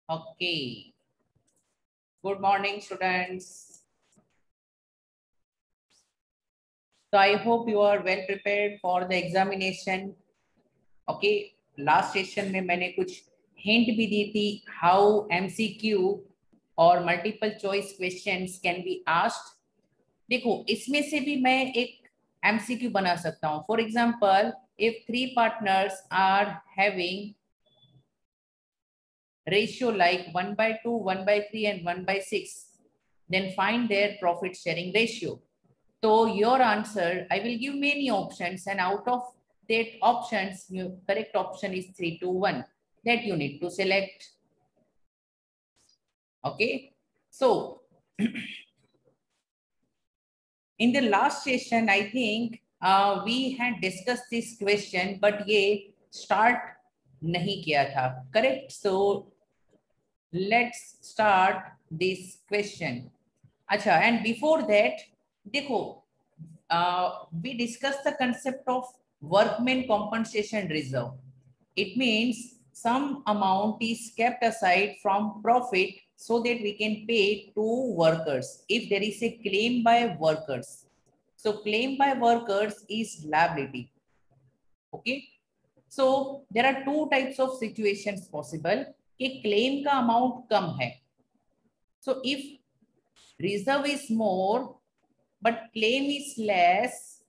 Okay. Good morning, students. So I hope you are well prepared for the examination. Okay. Last session में मैंने कुछ hint भी दी थी how MCQ और multiple choice questions can be asked. देखो इसमें से भी मैं एक MCQ बना सकता हूँ. For example, if three partners are having ratio like 1/2, 1/3 and 1/6, then find their profit sharing ratio. So your answer, I will give many options, and out of that options, your correct option is 3, 2, 1 that you need to select. Okay. So in the last session, I think we had discussed this question, but ये start नहीं किया था. Correct. So let's start this question. अच्छा, and before that, देखो, we discussed the concept of workman compensation reserve. It means some amount is kept aside from profit so that we can pay to workers if there is a claim by workers. So claim by workers is liability. Okay. So there are two types of situations possible कि claim का amount कम है. So if reserve is more but claim is less,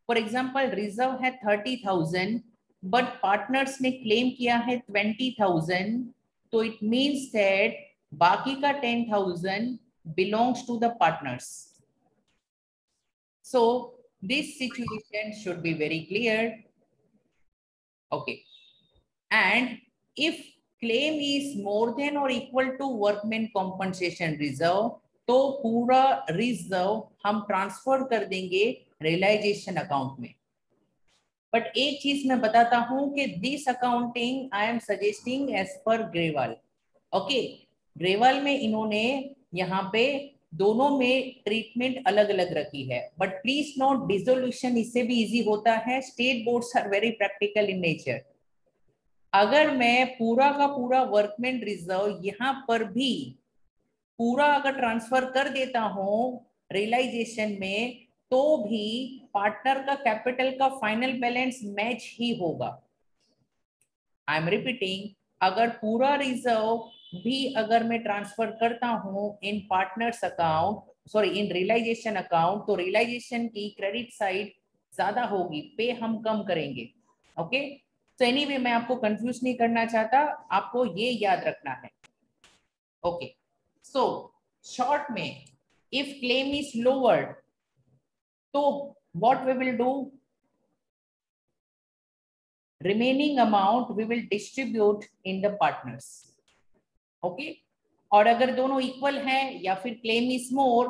for example reserve है 30,000 but partners ने claim किया है 20,000, तो it means that बाकी का 10,000 belongs to the partners. So this situation should be very clear. Okay. And if claim is more than or equal to workman compensation reserve, तो पूरा reserve हम transfer कर देंगे रियलाइजेशन अकाउंट में. But एक चीज मैं बताता हूं कि this accounting I am suggesting as per Grewal. Okay. Grewal में इन्होंने यहाँ पे दोनों में ट्रीटमेंट अलग अलग रखी है, बट प्लीज नोट डिसोल्यूशन इससे भी इजी होता है. State boards are very practical in nature. अगर मैं पूरा का पूरा वर्कमेंट रिजर्व यहाँ पर भी पूरा अगर ट्रांसफर कर देता हूं रियलाइजेशन में, तो भी पार्टनर का कैपिटल का फाइनल बैलेंस मैच ही होगा. आई एम रिपीटिंग, अगर पूरा रिजर्व भी अगर मैं ट्रांसफर करता हूं in partners account, sorry in realisation account, तो रियलाइजेशन की क्रेडिट साइड ज्यादा होगी, पे हम कम करेंगे. ओके. तो एनीवे मैं आपको कंफ्यूज नहीं करना चाहता, आपको ये याद रखना है. ओके. सो शॉर्ट में इफ क्लेम इज लोअर्ड, तो what we will do, remaining amount we will distribute in the partners. Okay. और अगर दोनों इक्वल हैं या फिर क्लेम इज मोर,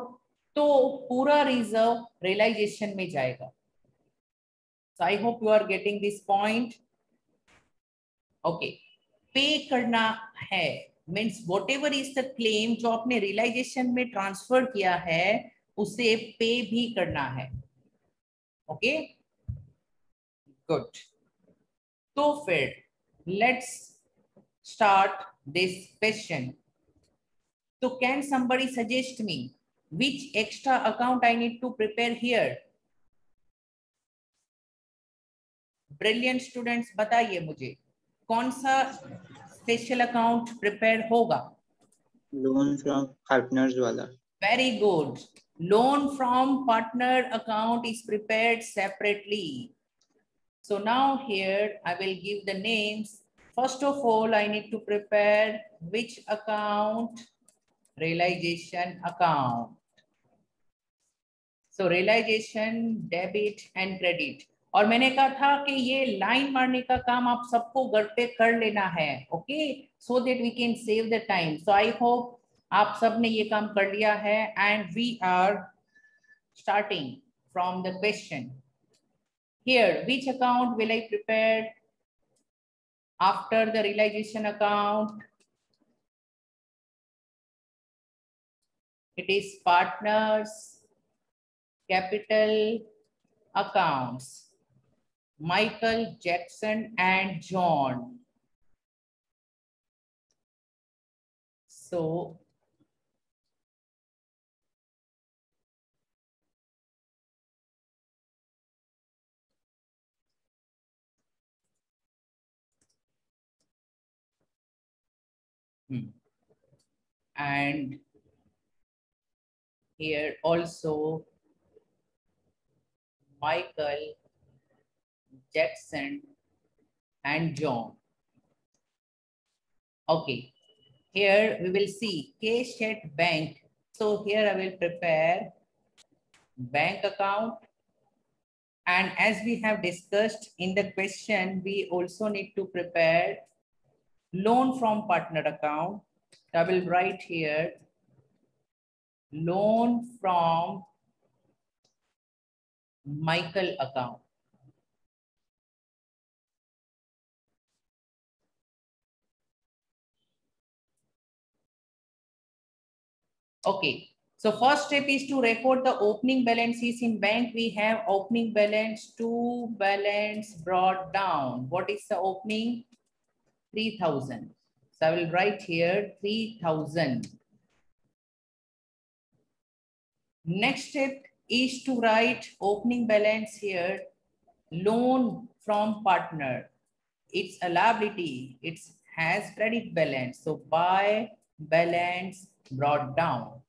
तो पूरा रिजर्व रियलाइजेशन में जाएगा. So I hope you are getting this point. Okay. Pay करना है means whatever is the claim जो आपने रियलाइजेशन में ट्रांसफर किया है उसे पे भी करना है. ओके. गुड. तो फिर let's start this question. So can somebody suggest me which extra account I need to prepare here? Brilliant students, बताइए मुझे कौन सा स्पेशल अकाउंट प्रिपेयर होगा? लोन फ्रॉम पार्टनर्स वाला. Very good. Loan from partner account is prepared separately. So now here I will give the names. First of all, I need to prepare which account? Realization account. So realization, debit and credit. और मैंने कहा था कि ये line मारने का काम आप सबको घर पे कर लेना है. Okay. So that we can save the time. So I hope आप सब ने ये काम कर लिया है. And we are starting from the question. Here, which account will I prepare after the realization account? It is partners capital accounts. Michael, Jackson and John. So and here also Michael, Jackson and John. Okay, here we will see K-State Bank. So here I will prepare bank account, and as we have discussed in the question, we also need to prepare loan from partner account. I will write here loan from Michael account. Okay, so first step is to record the opening balances in bank. We have opening balance to balance brought down. What is the opening? 3,000. So I will write here 3,000. Next step is to write opening balance here, loan from partner. It's a liability. It has credit balance. So by balance brought down.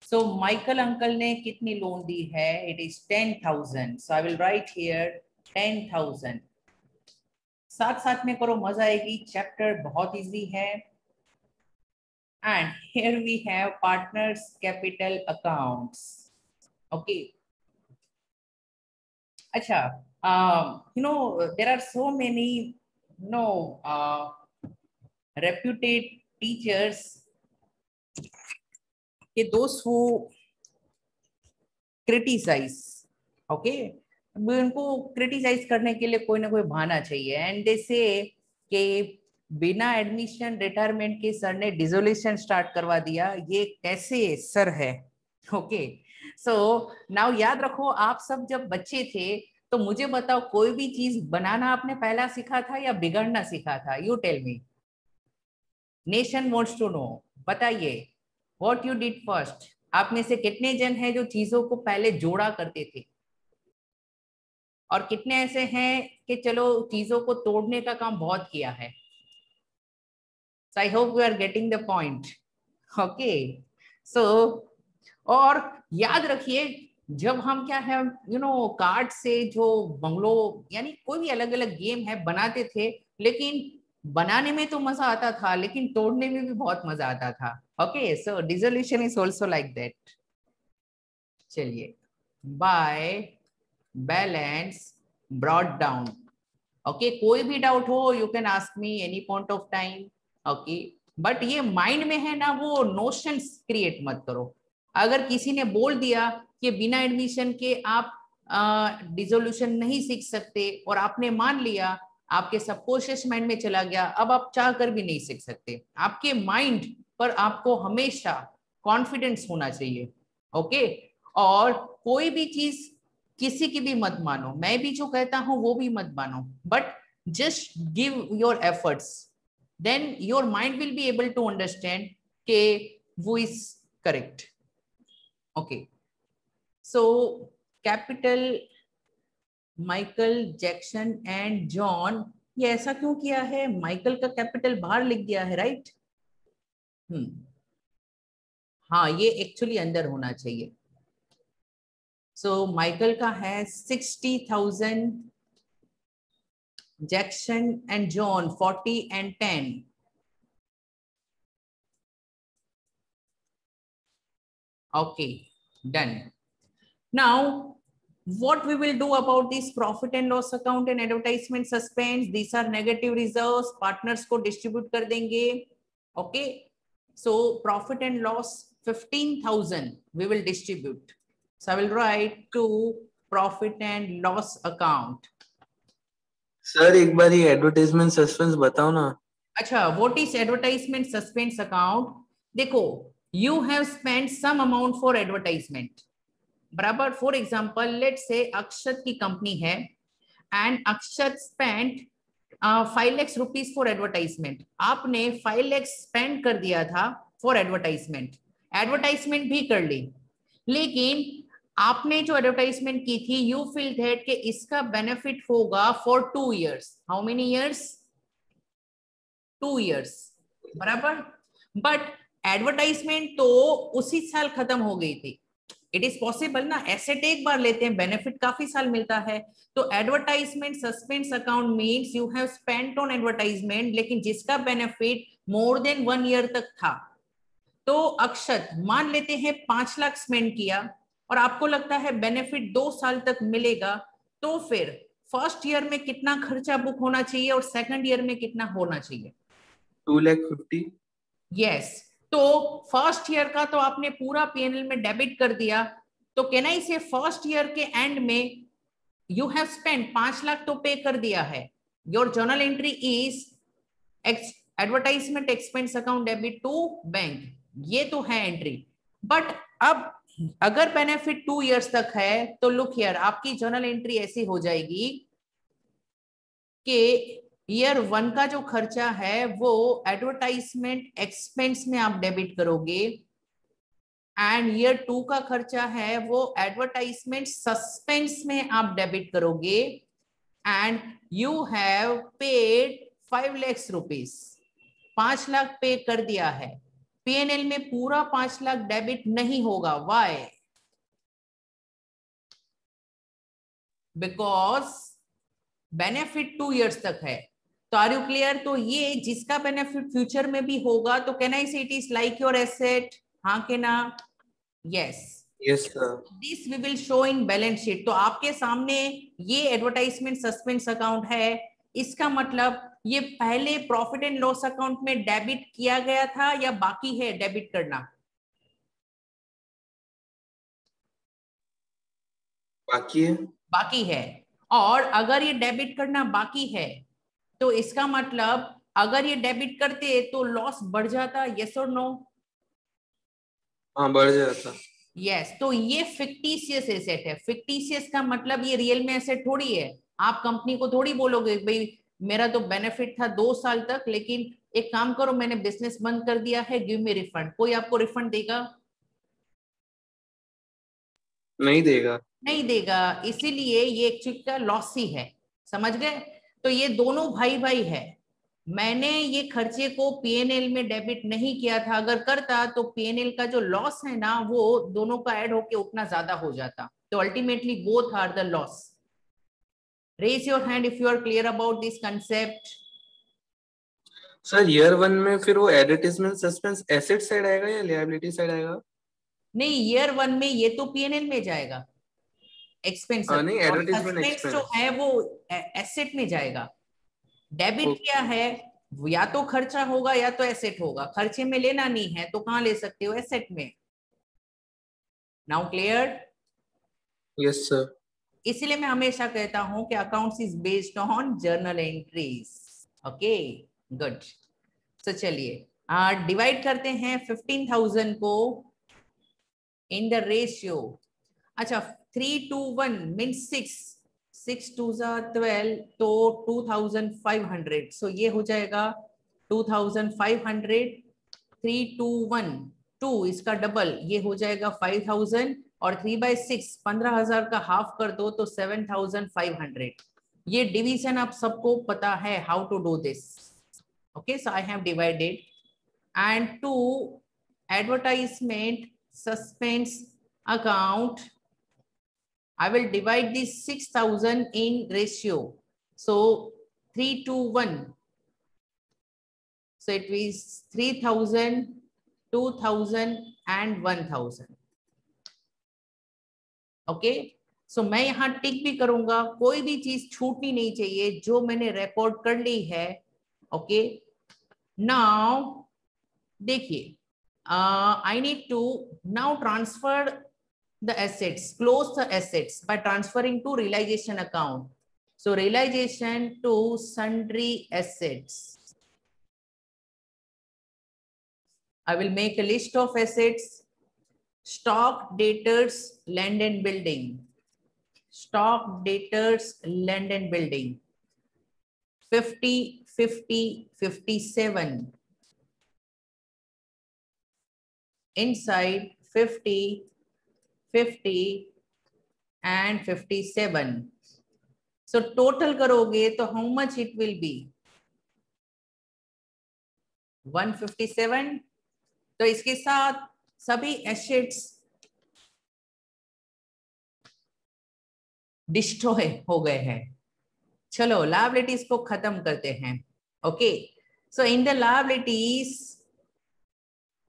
So Michael uncle ने कितनी loan दी है? It is 10,000. So I will write here 10,000. साथ साथ में करो, मजा आएगी. Chapter बहुत इजी है. And here we have partners capital accounts. Okay. अच्छा. There are so many, reputed teachers. Those who criticize, okay, उनको क्रिटिसाइज करने के लिए कोई ना कोई बहाना चाहिए. एंड दे से कि बिना एडमिशन रिटायरमेंट के सर ने डिसोल्यूशन स्टार्ट करवा दिया. ये कैसे सर है? ओके, सो नाउ याद रखो, आप सब जब बच्चे थे तो मुझे बताओ, कोई भी चीज बनाना आपने पहला सीखा था या बिगड़ना सीखा था? You tell me. Nation wants to know. बताइए, व्हाट यू डिड फर्स्ट. आप में से कितने जन हैं जो चीजों को पहले जोड़ा करते थे, और कितने ऐसे हैं कि चलो चीजों को तोड़ने का काम बहुत किया है? So I hope you are getting the point. Okay. So और याद रखिए, जब हम क्या है कार्ड से जो बंगलो यानी कोई भी अलग अलग गेम है बनाते थे, लेकिन बनाने में तो मजा आता था, लेकिन तोड़ने में भी बहुत मजा आता था. Okay, so dissolution is also like that. चलिए, by balance brought down. Okay, कोई भी डाउट हो you can ask me any point of time. Okay, but ये माइंड में है ना, वो नोशंस क्रिएट मत करो. अगर किसी ने बोल दिया कि बिना एडमिशन के आप डिसोल्यूशन नहीं सीख सकते और आपने मान लिया, आपके सबकॉन्शियस माइंड में चला गया, अब आप चाह कर भी नहीं सीख सकते. आपके माइंड पर आपको हमेशा कॉन्फिडेंस होना चाहिए. ओके, और कोई भी चीज किसी की भी मत मानो. मैं भी जो कहता हूं वो भी मत मानो, but just give your efforts, then your mind will be able to understand के वो is correct. Okay, so capital Michael, Jackson and John. ये ऐसा क्यों किया है? माइकल का कैपिटल बाहर लिख दिया है, राइट? हाँ, ये एक्चुअली अंदर होना चाहिए. सो माइकल का है 60,000, Jackson and John 40 and 10. Okay, done. Now what we will do about this profit and loss account and advertisement suspense? These are negative reserves, partners को distribute कर देंगे. Okay, so profit and loss 15,000 we will distribute. So I will write to profit and loss account. Sir एक बार ये advertisement suspense बताओ ना. अच्छा, what is advertisement suspense account? देखो, you have spent some amount for advertisement, बराबर. For example, late से अक्षत की company है and Akshat spend 5 lakh rupees for advertisement. आपने 5 लाख स्पेंड कर दिया था फॉर एडवर्टाइजमेंट भी कर ली, लेकिन आपने जो एडवर्टाइजमेंट की थी यू फील दैट कि इसका बेनिफिट होगा for 2 years. How many years? 2 years, बराबर. बट एडवर्टाइजमेंट तो उसी साल खत्म हो गई थी. इट इज पॉसिबल ना, एसेट एक बार लेते हैं, बेनिफिट काफी साल मिलता है. तो advertisement suspense account means you have spent on advertisement, लेकिन जिसका बेनिफिट मोर देन 1 year तक था. तो अक्षत मान लेते हैं 5 लाख स्पेंड किया और आपको लगता है बेनिफिट 2 साल तक मिलेगा, तो फिर फर्स्ट ईयर में कितना खर्चा बुक होना चाहिए और सेकंड ईयर में कितना होना चाहिए? 2,50,000. यस. तो फर्स्ट ईयर का तो आपने पूरा पीएनएल में डेबिट कर दिया. तो can I say first year के एंड में यू हैव स्पेंड 5 लाख तो पे कर दिया है. Your journal entry is advertisement expense account debit to bank. ये तो है एंट्री. बट अब अगर बेनिफिट 2 years तक है तो लुक हियर, आपकी जर्नल एंट्री ऐसी हो जाएगी कि ईयर 1 का जो खर्चा है वो एडवर्टाइजमेंट एक्सपेंस में आप डेबिट करोगे, एंड ईयर 2 का खर्चा है वो एडवर्टाइजमेंट सस्पेंस में आप डेबिट करोगे, and you have paid 5 lakhs rupees. 5 lakh पे कर दिया है. पीएनएल में पूरा 5 लाख डेबिट नहीं होगा. व्हाई? बिकॉज बेनिफिट 2 years तक है. तो आर यू क्लियर? तो ये जिसका बेनिफिट फ्यूचर में भी होगा, तो can I say it is like your asset? हाँ के ना? Yes. Yes, sir. This we will show in balance sheet. तो आपके सामने ये एडवर्टाइजमेंट सस्पेंस अकाउंट है. इसका मतलब ये पहले प्रॉफिट एंड लॉस अकाउंट में डेबिट किया गया था या बाकी है डेबिट करना? बाकी है. बाकी है. और अगर ये डेबिट करना बाकी है तो इसका मतलब अगर ये डेबिट करते तो लॉस बढ़ जाता. यस और नो? हाँ, बढ़ जाता. यस. तो ये फिक्टिशियस एसेट है. फिक्टिशियस का मतलब ये रियल में एसेट थोड़ी है. आप कंपनी को थोड़ी बोलोगे भाई मेरा तो बेनिफिट था 2 साल तक, लेकिन एक काम करो मैंने बिजनेस बंद कर दिया है, गिव मी रिफंड. कोई आपको रिफंड देगा? नहीं देगा. नहीं देगा. इसीलिए ये एक चीज का लॉस ही है. समझ गए? तो ये दोनों भाई भाई है. मैंने ये खर्चे को पीएनएल में डेबिट नहीं किया था. अगर करता तो पीएनएल का जो लॉस है ना वो दोनों का ऐड होके उतना ज्यादा हो जाता. तो ultimately both are the loss. Raise your hand if you are clear about this concept. Sir, year 1 में फिर वो एडवर्टाइजमेंट सस्पेंस एसेट साइड आएगा या लिएबिलिटी साइड आएगा? नहीं, ईयर 1 में ये तो पीएनएल में जाएगा एक्सपेंस, नहीं, और एडवर्टाइजमेंट सस्पेंस जो एक्सपेंस. है वो एसेट में जाएगा. Debit okay. क्या है? या तो खर्चा होगा या तो एसेट होगा. खर्चे में लेना नहीं है तो कहां ले सकते हो? एसेट में. Now clear? Yes sir. इसलिए मैं हमेशा कहता हूं कि accounts is based on journal entries. Okay, good. तो चलिए डिवाइड करते हैं 15,000 को इन द रेशियो. अच्छा, 3 to 1 मीन्स 6 2 12, तो 2,500. सो ये हो जाएगा 2,500. 3 to 1 2, इसका डबल ये हो जाएगा 5,000, और 3/6 15,000 का हाफ कर दो तो 7,500. ये डिवीजन आप सबको पता है how to do this. Okay, so I have divided. And to advertisement suspense account, I will divide this 6,000 in ratio. So 3 to 1. So it is 3,000, 2,000 and 1,000. Okay. सो मैं यहाँ टिक भी करूंगा. कोई भी चीज छूटनी नहीं चाहिए जो मैंने रिकॉर्ड कर ली है. ओके, नाउ देखिए, I need to now transfer the assets, close the assets by transferring to realization account. So realization to sundry assets. I will make a list of assets. Stock, debtors, land and building. Stock, debtors, land and building. 50, 50, 57. inside 50, 50 and 57. So total करोगे तो how much it will be? 157. तो इसके साथ सभी assets destroy हो गए हैं. चलो लायबिलिटीज को खत्म करते हैं. Okay, so in the liabilities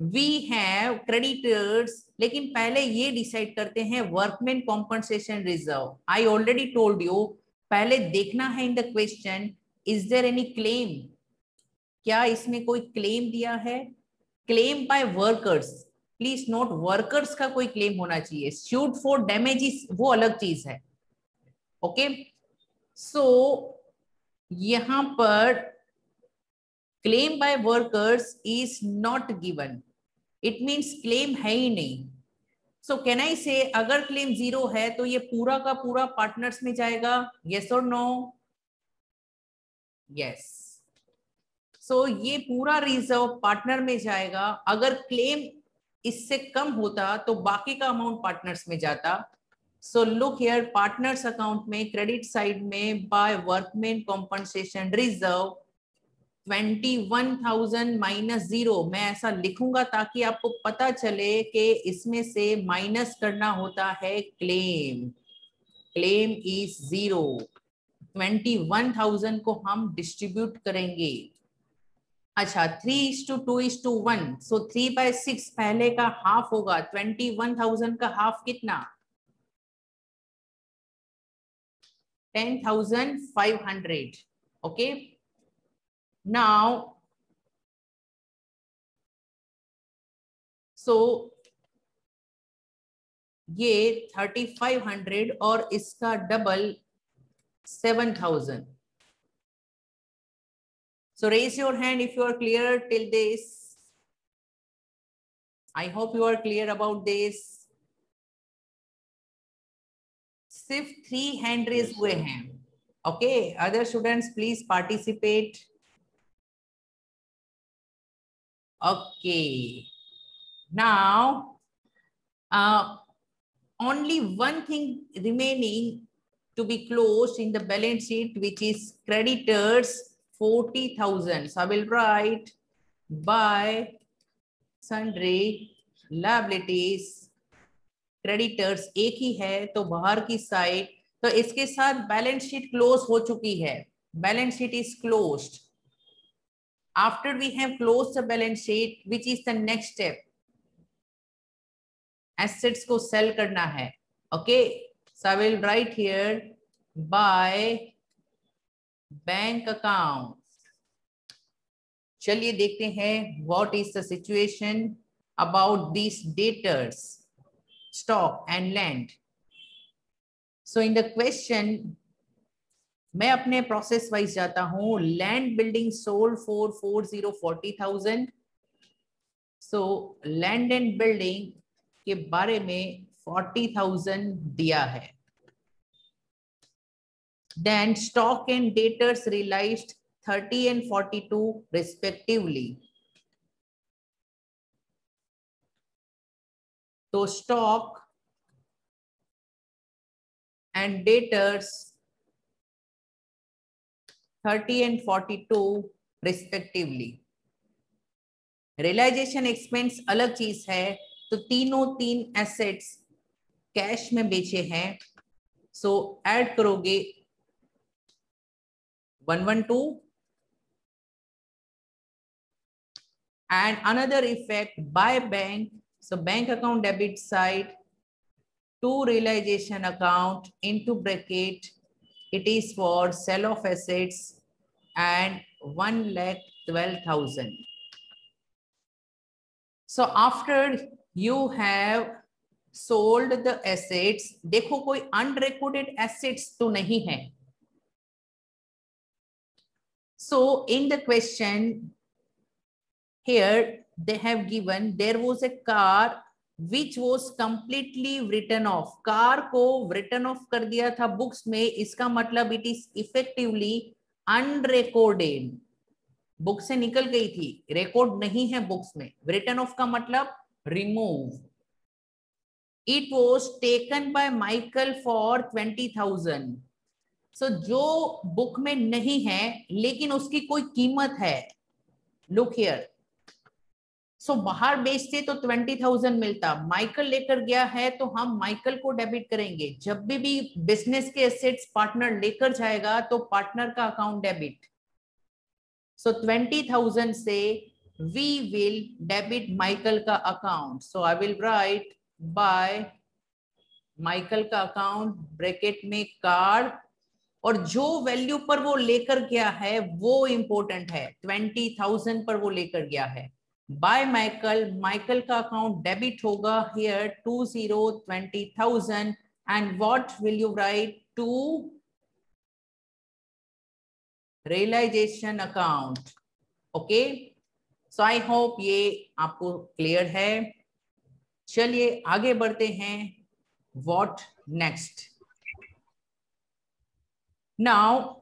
we have creditors, लेकिन पहले ये डिसाइड करते हैं workman compensation reserve. I already told you, पहले देखना है in the question is there any claim, क्या इसमें कोई क्लेम दिया है. Claim by workers, please note workers का कोई क्लेम होना चाहिए. सूट फॉर डैमेजेस वो अलग चीज है. ओके, सो यहां पर claim by workers is not given, it means claim है ही नहीं. सो कैन आई से अगर क्लेम 0 है तो ये पूरा का पूरा पार्टनर्स में जाएगा, यस और नो? यस. सो ये पूरा रिजर्व पार्टनर में जाएगा. अगर क्लेम इससे कम होता तो बाकी का अमाउंट पार्टनर्स में जाता. So look here, partners account में क्रेडिट साइड में by workman compensation reserve 21,000 minus 0. मैं ऐसा लिखूंगा ताकि आपको पता चले कि इसमें से माइनस करना होता है क्लेम. Claim is 0. 21,000 को हम डिस्ट्रीब्यूट करेंगे. अच्छा, 3:2:1. सो 3/6 पहले का हाफ होगा. 21,000 का हाफ कितना? 10,500. ओके, now so ये 3,500 और इसका double 7,000. So raise your hand if you are clear till this. I hope you are clear about this. सिर्फ 3 हैंड रेज हुए हैं. Okay, other students please participate. Okay, now only one thing remaining to be closed in the balance sheet, which is creditors 40,000. So I will write by sundry liabilities. Creditors एक ही है तो बाहर की side, तो इसके साथ बैलेंस शीट क्लोज हो चुकी है. Balance sheet is closed. After we have closed the balance sheet, which is the next step? Assets को सेल करना है. Okay, so I will write here by bank account. चलिए देखते हैं what is the situation about this debtors, stock and land. So in the question मैं अपने process wise जाता हूं. Land building sold for 40,000. So land and building के बारे में 40,000 दिया है. Then stock and debtors realised 30 and 42 respectively. तो stock and debtors 30 and 42 respectively. Realisation expense अलग चीज है. तो तीन एसेट्स कैश में बेचे हैं. सो ऐड करोगे 112 and another effect by bank. So bank account debit side to realization account into bracket, it is for sale of assets and 1,12,000. So after you have sold the assets, देखो कोई unrecorded assets तो नहीं है. So in the question here they have given there was a car which was completely written off. Car को written off कर दिया था books में. इसका मतलब it is effectively unrecorded. Book से निकल गई थी, रिकॉर्ड नहीं है बुक्स में. written off का मतलब remove. It was taken by Michael for 20,000. So जो बुक में नहीं है लेकिन उसकी कोई कीमत है, लुक हियर. सो बाहर बेचते तो 20,000 मिलता, माइकल लेकर गया है तो हम माइकल को डेबिट करेंगे. जब भी बिजनेस के एसेट्स पार्टनर लेकर जाएगा तो पार्टनर का अकाउंट डेबिट. सो 20,000 से we will debit माइकल का account. So I will right by Michael का अकाउंट ब्रैकेट में कार्ड, और जो वैल्यू पर वो लेकर गया है वो इंपॉर्टेंट है. 20,000 पर वो लेकर गया है. बाय माइकल, माइकल का अकाउंट डेबिट होगा here 20,000 and what will you write to realisation account. Okay, so I hope ये आपको क्लियर है. चलिए आगे बढ़ते हैं. What next? नाउ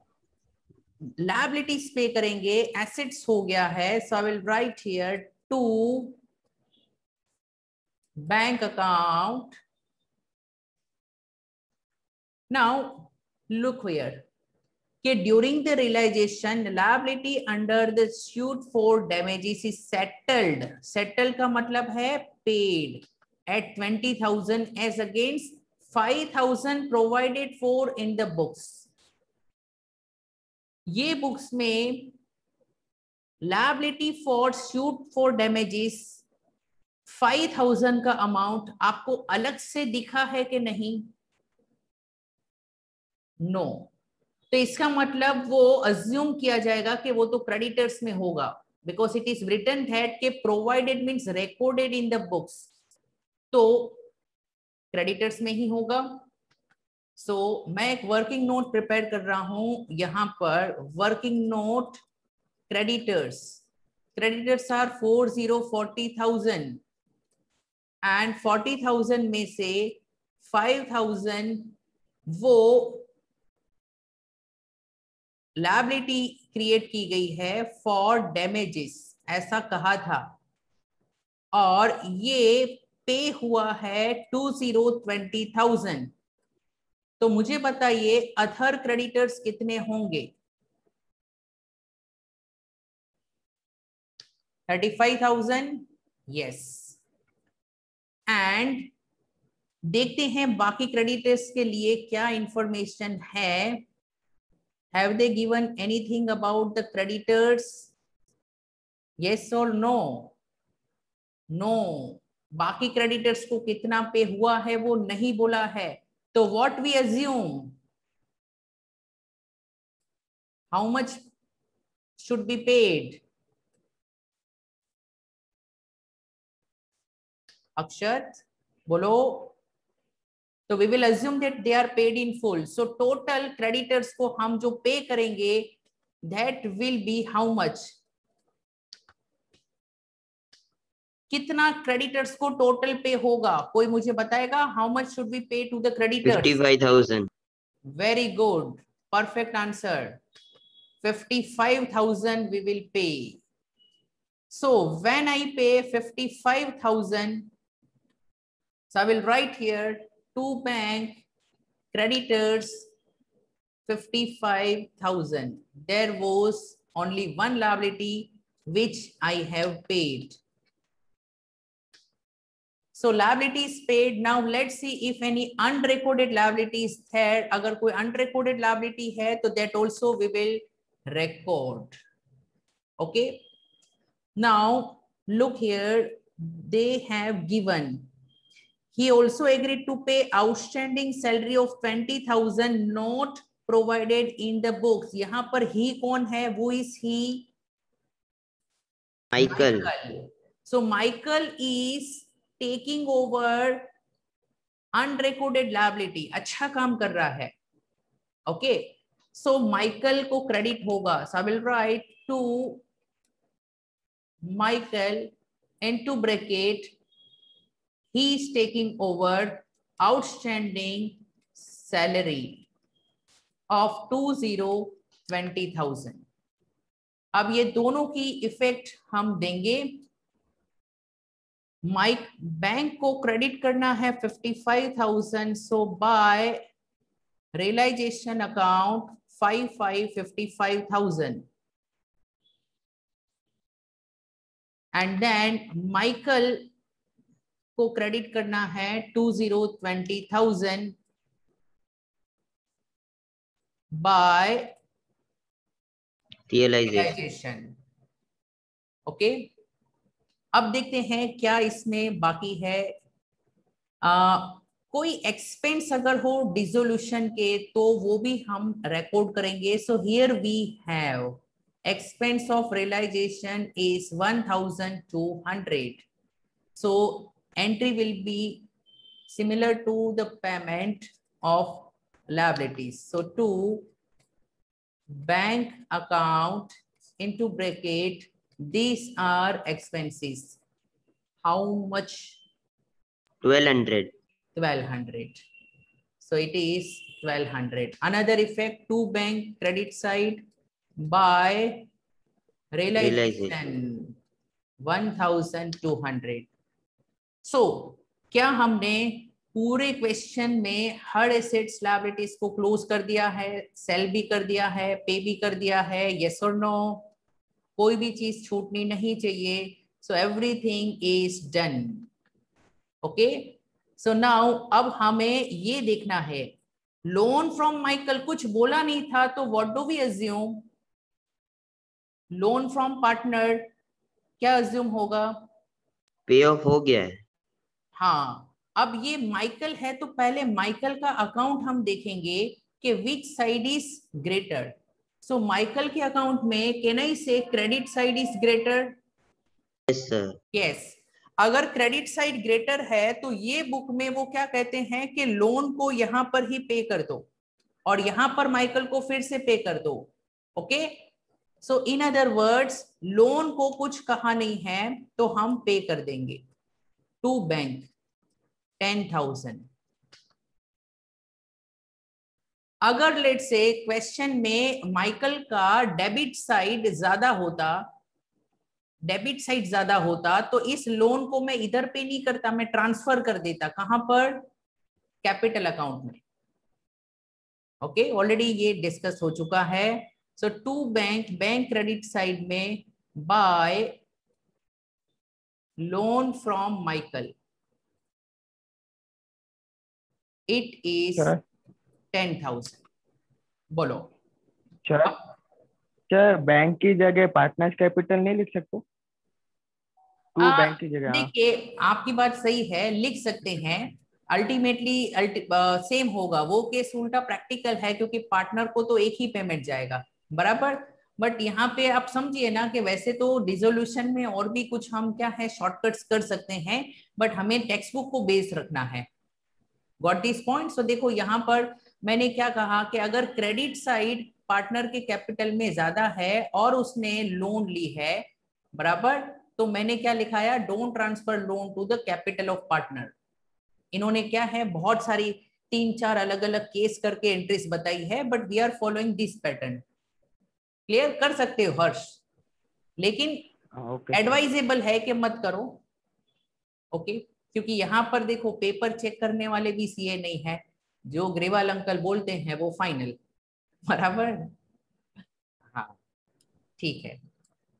लायबिलिटीज पे करेंगे, एसेट्स हो गया है. So I will write here to bank account. Now look here कि during the realisation liability under the suit for damages is settled. Settle का मतलब है paid at 20,000 as against 5,000 provided for in the books. ये books में liability for suit for damages 5,000 का amount आपको अलग से दिखा है कि नहीं? नो. तो इसका मतलब वो अज्यूम किया जाएगा कि वो तो क्रेडिटर्स में होगा, because it is written that के provided means recorded in the books, तो क्रेडिटर्स में ही होगा. सो मैं एक वर्किंग नोट प्रिपेयर कर रहा हूं यहां पर. Working note creditors. Creditors are 40,000 and 40,000 में से 5,000 वो लायबिलिटी क्रिएट की गई है फॉर डैमेजेस, ऐसा कहा था, और ये पे हुआ है 20,000. तो मुझे बताइए अदर क्रेडिटर्स कितने होंगे? 35,000. यस. एंड देखते हैं बाकी क्रेडिटर्स के लिए क्या इंफॉर्मेशन है. Have they given anything about the creditors? Yes और नो? नो. बाकी क्रेडिटर्स को कितना पे हुआ है वो नहीं बोला है. तो what we assume, how much should be paid? Akshat बोलो. तो we will assume that they are paid in full. So total creditors को हम जो पे करेंगे that will be how much? कितना क्रेडिटर्स को टोटल पे होगा? कोई मुझे बताएगा how much should be pay to the creditors? 55,000. Very good, perfect answer. 55,000 we will pay. So when I pay 55,000, so I will write here to bank creditors 55,000. There was only one liability which I have paid. So liability is paid. Now let's see if any unrecorded liability is there. अगर कोई unrecorded liability है तो that also we will record. Okay. Now look here, they have given. He also agreed to pay outstanding salary of 20,000 not provided in the books. यहाँ पर he कौन है? Who is he? Michael. So Michael is taking over unrecorded liability. अच्छा काम कर रहा है. Okay. So Michael को credit होगा. So I will write to Michael into bracket. He is taking over outstanding salary of 20,000. अब ये दोनों की इफेक्ट हम देंगे. माइक बैंक को क्रेडिट करना है 55,000, so by realisation account 55,000 and then Michael को क्रेडिट करना है 20,000 बाय रियलाइजेशन। ओके, अब देखते हैं क्या इसमें बाकी है। कोई एक्सपेंस अगर हो डिसोल्यूशन के तो वो भी हम रिकॉर्ड करेंगे। So here we have expense of realization is 1,200. So entry will be similar to the payment of liabilities. So to bank account into bracket, these are expenses. How much? 1200. 1200. So it is 1200. Another effect, to bank credit side by realization 1,200. So क्या हमने पूरे question में हर assets liabilities को close कर दिया है, cell भी कर दिया है, पे भी कर दिया है? यस और नो? कोई भी चीज छूटनी नहीं चाहिए। So everything is done. Okay, so now अब हमें ये देखना है, लोन फ्रॉम माइकल कुछ बोला नहीं था, तो what do we assume? Loan from partner क्या अज्यूम होगा? पे ऑफ हो गया है। हाँ, अब ये माइकल है तो पहले माइकल का अकाउंट हम देखेंगे कि which side is greater. So Michael के अकाउंट में कैन आई से credit side is greater? Yes sir. Yes, अगर क्रेडिट साइड ग्रेटर है तो ये बुक में वो क्या कहते हैं कि लोन को यहां पर ही पे कर दो और यहां पर माइकल को फिर से पे कर दो। Okay, so in other words loan को कुछ कहा नहीं है तो हम पे कर देंगे टू बैंक 10,000। अगर लेट से क्वेश्चन में माइकल का डेबिट साइड ज्यादा होता तो इस लोन को मैं इधर पे नहीं करता, मैं ट्रांसफर कर देता। कहां पर? कैपिटल अकाउंट में। ओके, ऑलरेडी ये डिस्कस हो चुका है। सो टू बैंक क्रेडिट साइड में bye loan from Michael, it is 10,000। बोलो। सर बैंक की जगह पार्टनर्स कैपिटल नहीं लिख सकते? टू बैंक की जगह। देखिए, आपकी बात सही है, लिख सकते हैं। अल्टीमेटली सेम होगा। वो केस उल्टा प्रैक्टिकल है क्योंकि पार्टनर को तो एक ही पेमेंट जाएगा, बराबर। बट यहाँ पे आप समझिए ना कि वैसे तो डिसोल्यूशन में और भी कुछ हम क्या है शॉर्टकट्स कर सकते हैं, बट हमें टेक्स्ट बुक को बेस रखना है। Got this point? सो देखो यहाँ पर मैंने क्या कहा कि अगर क्रेडिट साइड पार्टनर के कैपिटल में ज्यादा है और उसने लोन ली है, बराबर, तो मैंने क्या लिखाया? Don't transfer loan to the capital of partner. इन्होंने क्या है बहुत सारी 3-4 अलग अलग केस करके एंट्रीज बताई है, but we are following this pattern. Clear कर सकते हो हर्ष, लेकिन एडवाइजेबल है कि मत करो। ओके, क्योंकि यहां पर देखो पेपर चेक करने वाले भी सीए नहीं है, जो ग्रेवाल अंकल बोलते हैं वो फाइनल, बराबर। हाँ, ठीक है।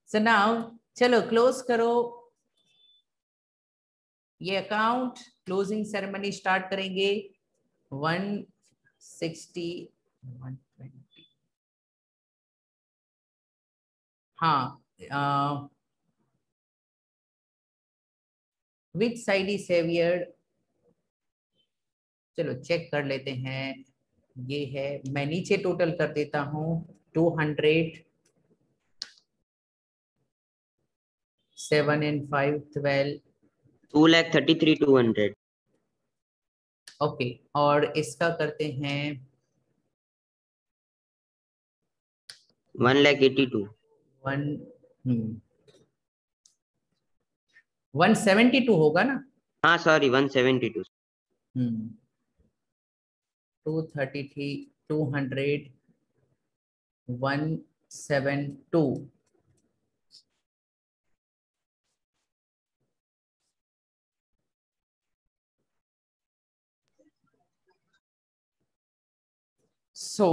सो नाउ चलो क्लोज करो ये अकाउंट, क्लोजिंग सेरेमनी स्टार्ट करेंगे। 160 120। हाँ, विच साइड इज सेवियर? चलो चेक कर लेते हैं। ये है, मैं नीचे टोटल कर देता हूं। 200, 7 and 5 12। 2,33,200। ओके, और इसका करते हैं 1,82,000। 172 होगा ना? हाँ सॉरी 172। 233 200 172। सो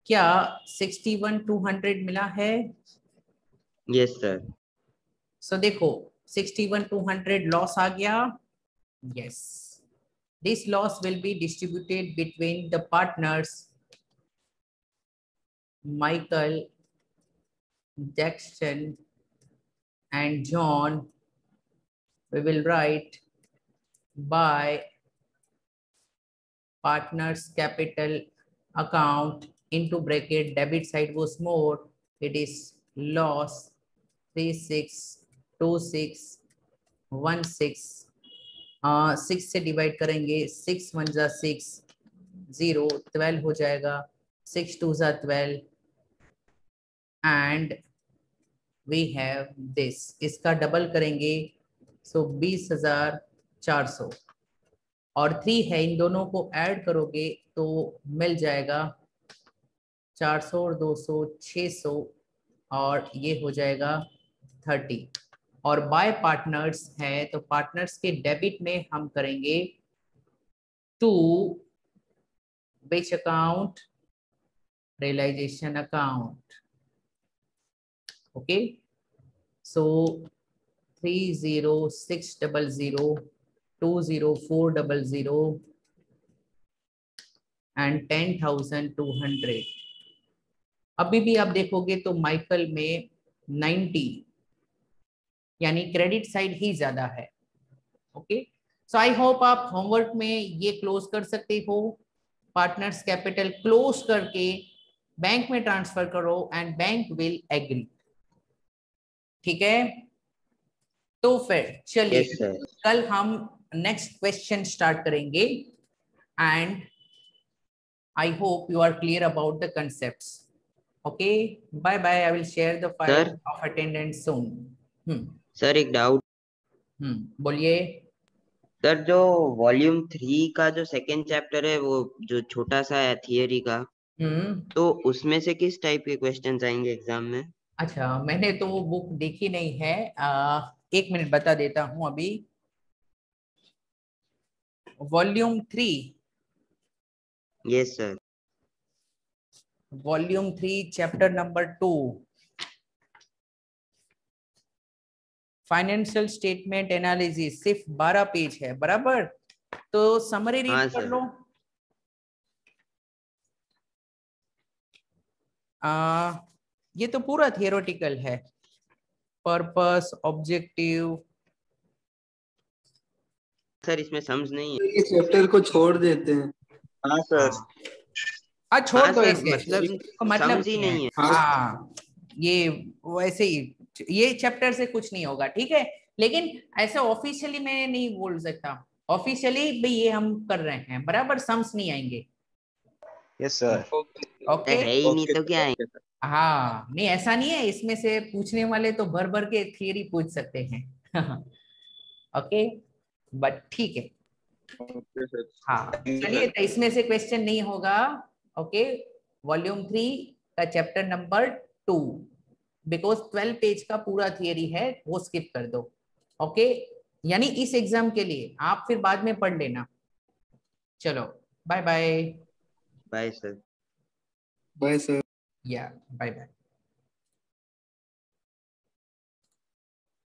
क्या 61,200 मिला है? Yes sir. सो देखो 61,200 लॉस आ गया. Yes, this loss will be distributed between the partners Michael, Jackson and John. We will write by partners capital account into bracket, debit side was more, it is loss 362616. 6 से divide करेंगे, 6 1 जा 6, 0 12 हो जाएगा, 6 2 जा 12 and we have this. इसका double करेंगे सो 20,400 और 3 है, इन दोनों को ऐड करोगे तो मिल जाएगा 400 और 200 600 और ये हो जाएगा 30. और बाय पार्टनर्स है तो पार्टनर्स के डेबिट में हम करेंगे to which account, realisation account. Okay, so 30,600 20400 and 10,200. अभी भी आप देखोगे तो माइकल में 90 यानी क्रेडिट साइड ही ज्यादा है. ओके, सो आई होप आप होमवर्क में ये क्लोज कर सकते हो. पार्टनर्स कैपिटल क्लोज करके बैंक में ट्रांसफर करो एंड बैंक विल एग्री. ठीक है, तो फिर चलिए यस सर। कल हम नेक्स्ट क्वेश्चन स्टार्ट करेंगे and I hope you are clear about the concepts. Okay, bye bye. I will share the file of attendance soon. Sir एक डाउट. बोलिए. सर जो वॉल्यूम 3 का जो सेकेंड चैप्टर है वो जो छोटा सा है थियरी का, तो उसमें से किस टाइप के क्वेश्चंस आएंगे एग्जाम में? अच्छा, मैंने तो वो बुक देखी नहीं है. 1 मिनट बता देता हूं. अभी volume 3. Yes sir. Volume 3 chapter number 2 financial statement analysis. सिर्फ 12 पेज है, बराबर. तो समरी रीड कर लो. ये तो पूरा थियोरेटिकल है. Purpose, objective. सर इसमें समझ नहीं है. ये चैप्टर को छोड़ देते हैं. हाँ सर. छोड़ दो सर, इसे, मतलब समझ ही नहीं है. हाँ, ये वैसे ही ये चैप्टर से कुछ नहीं होगा. ठीक है, लेकिन ऐसा ऑफिशियली मैं नहीं बोल सकता. ऑफिशियली भी ये हम कर रहे हैं, बराबर. सम्स नहीं आएंगे. Yes sir. ओके, है ही नहीं तो क्या है? हाँ, नहीं ऐसा नहीं है. इसमें से पूछने वाले तो भर भर के थियरी पूछ सकते हैं. ओके, बट ठीक है. हाँ, चलिए, तो इसमें से क्वेश्चन नहीं होगा. ओके, वॉल्यूम 3 का चैप्टर नंबर 2, बिकॉज 12 पेज का पूरा थियरी है, वो स्किप कर दो. ओके, यानी इस एग्जाम के लिए आप फिर बाद में पढ़ लेना. चलो, bye bye. Bye sir. Bye sir. या बाय बाय.